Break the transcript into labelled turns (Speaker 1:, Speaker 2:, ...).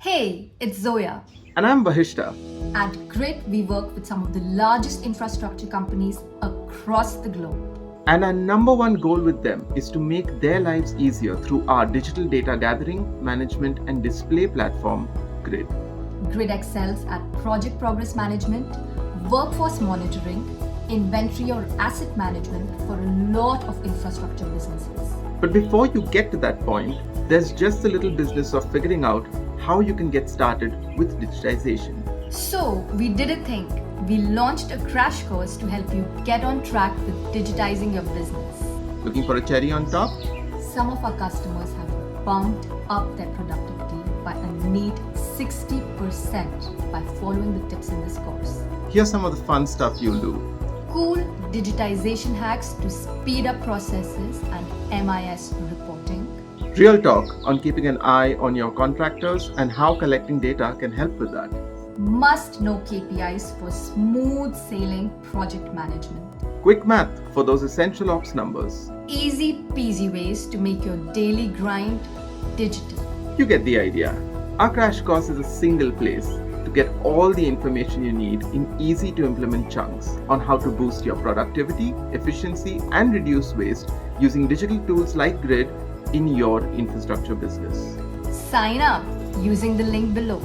Speaker 1: Hey, it's Zoya.
Speaker 2: And I'm Bahishta.
Speaker 1: At Grid, we work with some of the largest infrastructure companies across the globe.
Speaker 2: And our number one goal with them is to make their lives easier through our digital data gathering, management, and display platform, Grid.
Speaker 1: Grid excels at project progress management, workforce monitoring, inventory or asset management for a lot of infrastructure businesses.
Speaker 2: But before you get to that point, there's just the little business of figuring out how you can get started with digitization.
Speaker 1: So, we did a thing. We launched a crash course to help you get on track with digitizing your business.
Speaker 2: Looking for a cherry on top?
Speaker 1: Some of our customers have bumped up their productivity by a neat 60% by following the tips in this course.
Speaker 2: Here's some of the fun stuff you'll do.
Speaker 1: Cool digitization hacks to speed up processes and MIS reporting.
Speaker 2: Real talk on keeping an eye on your contractors and how collecting data can help with that.
Speaker 1: Must-know KPIs for smooth sailing project management.
Speaker 2: Quick math for those essential ops numbers.
Speaker 1: Easy peasy ways to make your daily grind digital.
Speaker 2: You get the idea. Our crash course is a single place to get all the information you need in easy to implement chunks on how to boost your productivity, efficiency, and reduce waste using digital tools like Grid in your infrastructure business.
Speaker 1: Sign up using the link below.